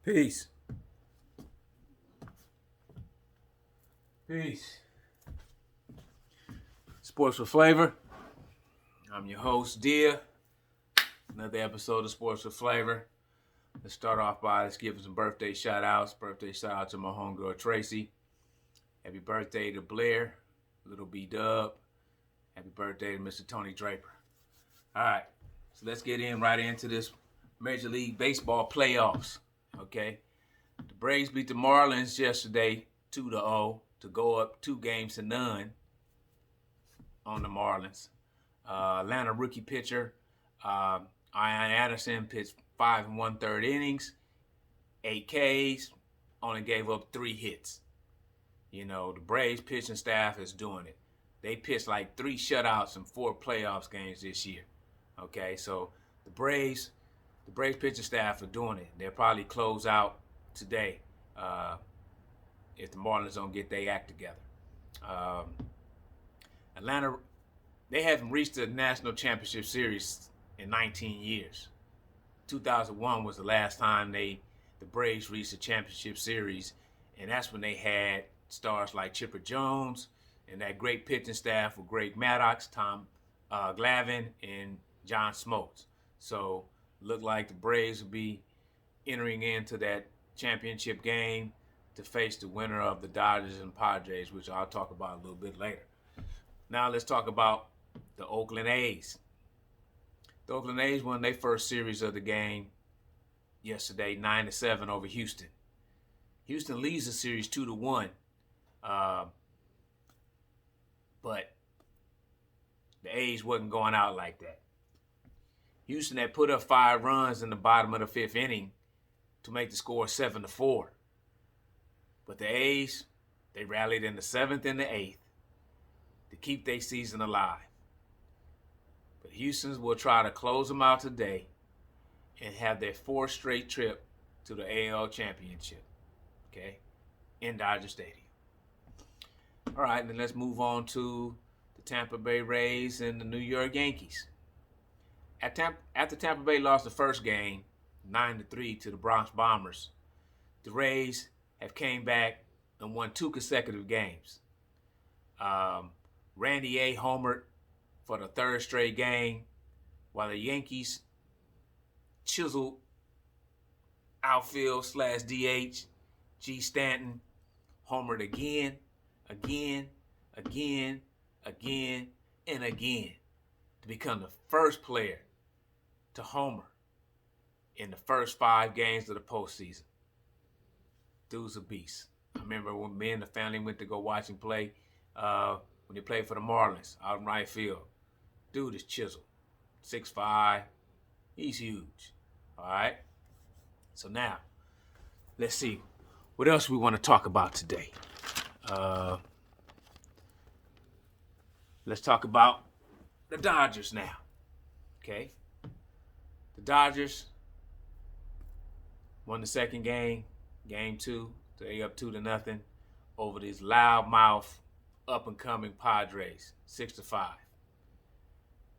Peace. Peace. Sports with Flavor. I'm your host, Dia. Another episode of Sports with Flavor. Let's start off by giving some birthday shout outs. Birthday shout out to my homegirl Tracy. Happy birthday to Blair, Little B Dub. Happy birthday to Mr. Tony Draper. All right, so let's get right into this Major League Baseball playoffs. Okay, the Braves beat the Marlins yesterday 2-0 to go up 2-0 on the Marlins. Atlanta rookie pitcher Ian Anderson pitched 5 1/3 innings, 8 Ks, only gave up 3 hits. You know, the Braves pitching staff is doing it. They pitched like 3 shutouts in 4 playoffs games this year. Okay, so the Braves pitching staff are doing it. They'll probably close out today if the Marlins don't get their act together. Atlanta, they haven't reached the National Championship Series in 19 years. 2001 was the last time the Braves reached the championship series, and that's when they had stars like Chipper Jones and that great pitching staff with Greg Maddux, Tom Glavine, and John Smoltz. So looked like the Braves will be entering into that championship game to face the winner of the Dodgers and Padres, which I'll talk about a little bit later. Now let's talk about the Oakland A's. The Oakland A's won their first series of the game yesterday, 9-7 over Houston. Houston leads the series 2-1, but the A's wasn't going out like that. Houston had put up 5 runs in the bottom of the 5th inning to make the score 7-4. But the A's, they rallied in the 7th and the 8th to keep their season alive. But Houston's will try to close them out today and have their 4th straight trip to the AL Championship, okay, in Dodger Stadium. All right, then let's move on to the Tampa Bay Rays and the New York Yankees. After Tampa Bay lost the first game, 9-3 to the Bronx Bombers, the Rays have came back and won 2 consecutive games. Randy A. homered for the 3rd straight game, while the Yankees chiseled outfield / DH G. Stanton homered again, and again to become the first player to homer in the first 5 games of the postseason. Dude's a beast. I remember when me and the family went to go watch him play when he played for the Marlins out in right field. Dude is chiseled. 6'5". He's huge. All right? So now, let's see. What else we want to talk about today? Let's talk about the Dodgers now. Okay? The Dodgers won the second game, game 2. They up 2-0 over these loudmouth, up-and-coming Padres, 6-5.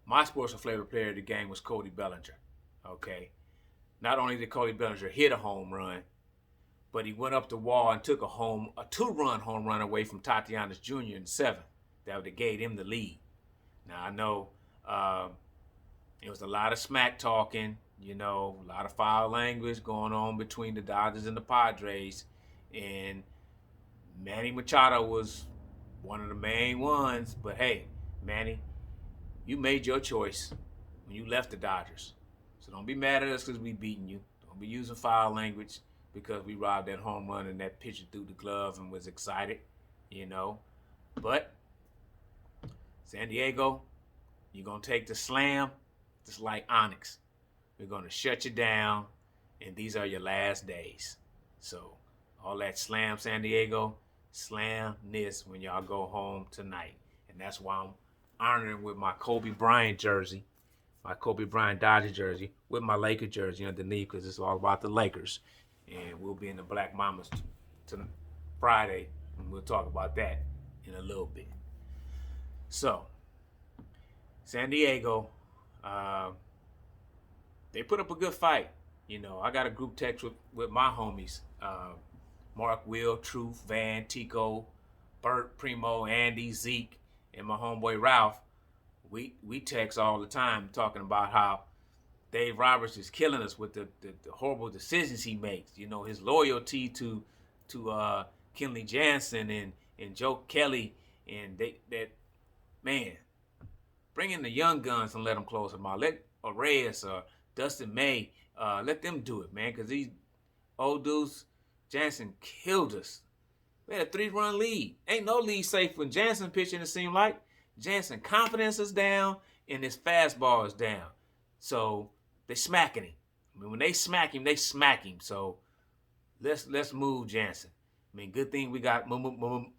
My Sports with Flavor player of the game was Cody Bellinger. Okay? Not only did Cody Bellinger hit a home run, but he went up the wall and took a 2-run home run away from Tatianas Jr. in the 7th. That would have gave him the lead. Now, I know it was a lot of smack talking, a lot of foul language going on between the Dodgers and the Padres. And Manny Machado was one of the main ones. But hey, Manny, you made your choice when you left the Dodgers. So don't be mad at us because we beating you. Don't be using foul language because we robbed that home run and that pitcher threw the glove and was excited, But San Diego, you're going to take the slam just like Onyx. We're going to shut you down, and these are your last days. So all that slam San Diego, slam this when y'all go home tonight. And that's why I'm honoring with my Kobe Bryant jersey, my Kobe Bryant Dodger jersey, with my Laker jersey underneath because it's all about the Lakers. And we'll be in the Black Mamas Friday, and we'll talk about that in a little bit. So, San Diego, they put up a good fight. I got a group text with my homies. Mark, Will, Truth, Van, Tico, Bert, Primo, Andy, Zeke, and my homeboy Ralph. We text all the time talking about how Dave Roberts is killing us with the horrible decisions he makes. His loyalty to Kenley Jansen and Joe Kelly, and man, bring in the young guns and let them close them out. Let Reyes or Dustin May, let them do it, man, because these old dudes, Jansen killed us. We had a 3-run lead. Ain't no lead safe when Jansen pitching, it seemed like. Jansen confidence is down and his fastball is down. So they smacking him. When they smack him, they smack him. So let's move Jansen. Good thing we got Mookie.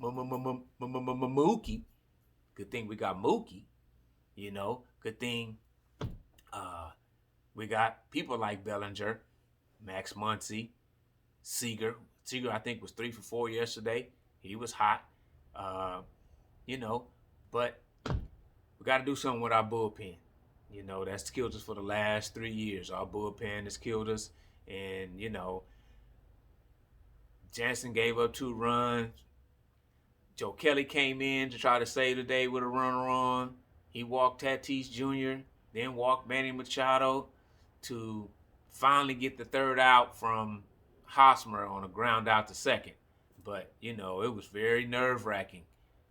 Good thing we got Mookie. Good thing we got people like Bellinger, Max Muncy, Seager. Seager, I think, was 3 for 4 yesterday. He was hot. But we got to do something with our bullpen. That's killed us for the last 3 years. Our bullpen has killed us. And, Jansen gave up 2 runs. Joe Kelly came in to try to save the day with a runner on. He walked Tatis Jr., then walked Manny Machado to finally get the 3rd out from Hosmer on a ground out to second. But, it was very nerve-wracking,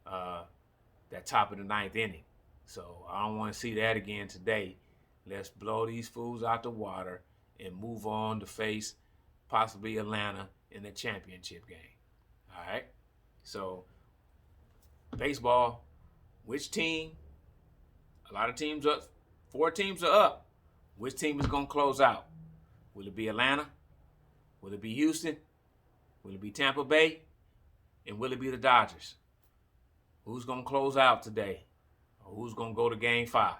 that top of the 9th inning. So I don't want to see that again today. Let's blow these fools out the water and move on to face possibly Atlanta in the championship game. All right? So baseball, which team? A lot of teams up. 4 teams are up. Which team is going to close out? Will it be Atlanta? Will it be Houston? Will it be Tampa Bay? And will it be the Dodgers? Who's going to close out today? Or who's going to go to Game 5?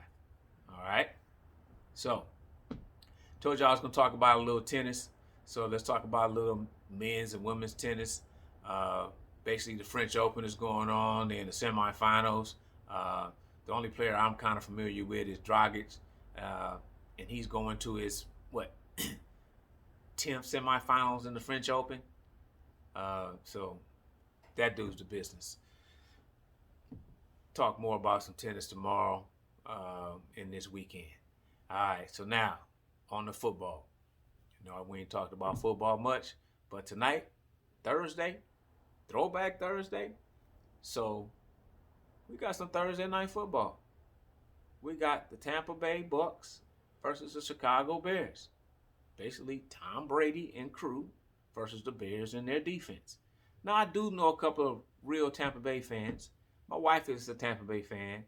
All right? So, told you I was going to talk about a little tennis. So let's talk about a little men's and women's tennis. Basically, the French Open is going on. They're in the semifinals. The only player I'm kind of familiar with is Dragic. And he's going to his, 10th semifinals in the French Open. So that dude's the business. Talk more about some tennis tomorrow and this weekend. All right, so now on the football. We ain't talked about football much, but tonight, Thursday, Throwback Thursday. So we got some Thursday night football. We got the Tampa Bay Bucks versus the Chicago Bears. Basically, Tom Brady and crew versus the Bears and their defense. Now, I do know a couple of real Tampa Bay fans. My wife is a Tampa Bay fan,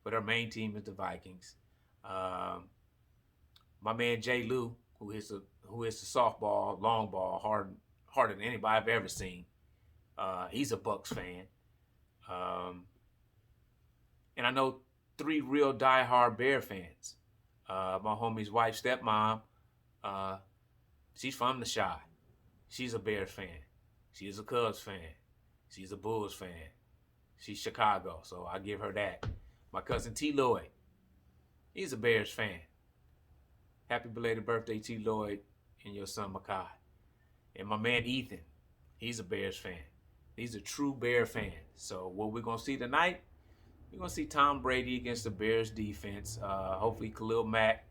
but her main team is the Vikings. My man Jay Lou, who is the softball, long ball, harder than anybody I've ever seen. He's a Bucks fan. And I know 3 real diehard Bear fans. My homie's wife, stepmom, she's from the Chi. She's a Bears fan. She's a Cubs fan. She's a Bulls fan. She's Chicago, so I give her that. My cousin T. Lloyd, he's a Bears fan. Happy belated birthday, T. Lloyd, and your son Makai. And my man Ethan, he's a Bears fan. He's a true Bear fan. So what we're going to see tonight, we're going to see Tom Brady against the Bears defense. Hopefully Khalil Mack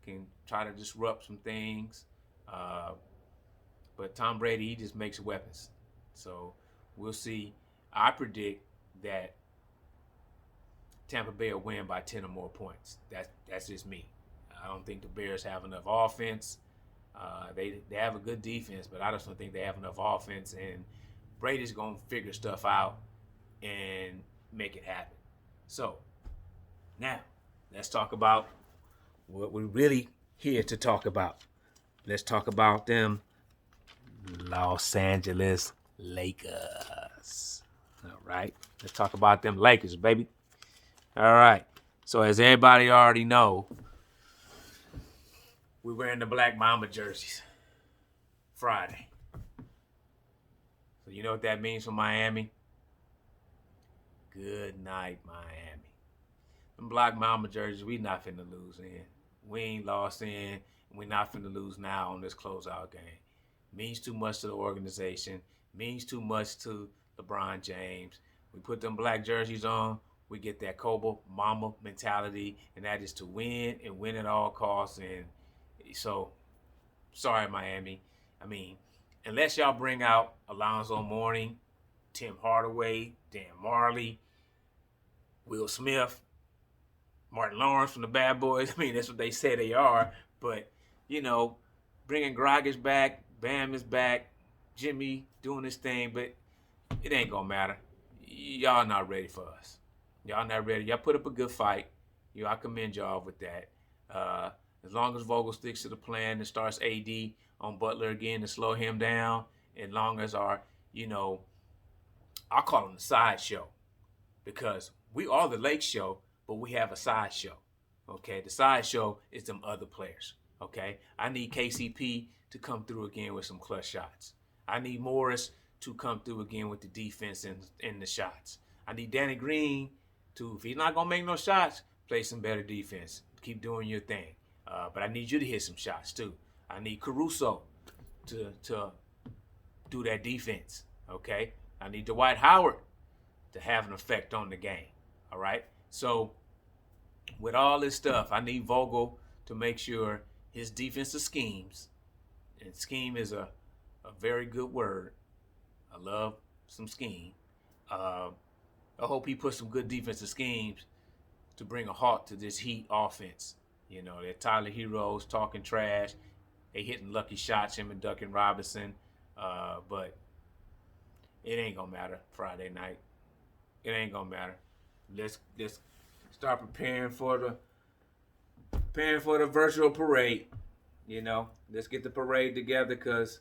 can try to disrupt some things. But Tom Brady, he just makes weapons. So we'll see. I predict that Tampa Bay will win by 10 or more points. That's just me. I don't think the Bears have enough offense. They have a good defense, but I just don't think they have enough offense. And Brady's going to figure stuff out and make it happen. So now let's talk about what we're really here to talk about. Let's talk about them Los Angeles Lakers. All right. Let's talk about them Lakers, baby. All right. So as everybody already know, we're wearing the Black Mamba jerseys Friday. So you know what that means for Miami? Good night, Miami. Them Black Mamba jerseys, we not finna lose in. We ain't lost in. We're not finna lose now on this closeout game. Means too much to the organization. Means too much to LeBron James. We put them black jerseys on. We get that Kobe Mamba mentality, and that is to win and win at all costs. And so, sorry, Miami. I mean, unless y'all bring out Alonzo Mourning, Tim Hardaway, Dan Marley, Will Smith, Martin Lawrence from the Bad Boys. I mean, that's what they say they are. But, bringing Grogic back, Bam is back, Jimmy doing his thing, but it ain't going to matter. Y'all not ready for us. Y'all not ready. Y'all put up a good fight. I commend y'all with that. As long as Vogel sticks to the plan and starts AD on Butler again to slow him down, as long as our, I call him the sideshow, because we are the Lake Show, but we have a sideshow. Okay, the sideshow is them other players. Okay, I need KCP to come through again with some clutch shots. I need Morris to come through again with the defense and the shots. I need Danny Green to, if he's not gonna make no shots, play some better defense. Keep doing your thing. But I need you to hit some shots too. I need Caruso to do that defense. Okay, I need Dwight Howard to have an effect on the game. All right. So with all this stuff, I need Vogel to make sure his defensive schemes, and scheme is a very good word. I love some scheme. I hope he puts some good defensive schemes to bring a halt to this Heat offense. They're Tyler Heroes talking trash. They hitting lucky shots, him and Duncan Robinson. But it ain't going to matter Friday night. It ain't going to matter. Let's start preparing for the virtual parade. Let's get the parade together, because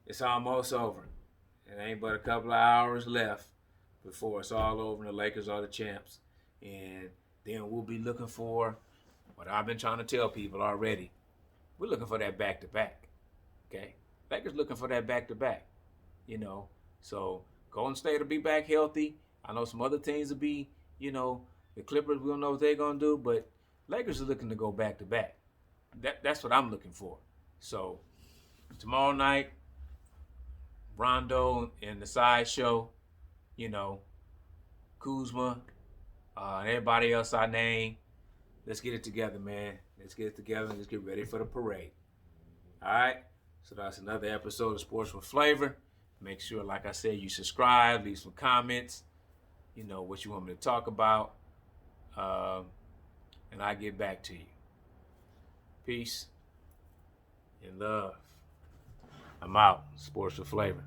it's almost over. It ain't but a couple of hours left before it's all over and the Lakers are the champs. And then we'll be looking for what I've been trying to tell people already. We're looking for that back-to-back. Okay? Lakers looking for that back-to-back. So Golden State will be back healthy. I know some other teams will be, the Clippers, we don't know what they're going to do, but Lakers are looking to go back-to-back. That's what I'm looking for. So tomorrow night, Rondo and the sideshow, Kuzma, and everybody else I name. Let's get it together, man. Let's get it together and let's get ready for the parade. All right? So that's another episode of Sports with Flavor. Make sure, like I said, you subscribe, leave some comments, what you want me to talk about, and I get back to you. Peace and love. I'm out. Sports with Flavor.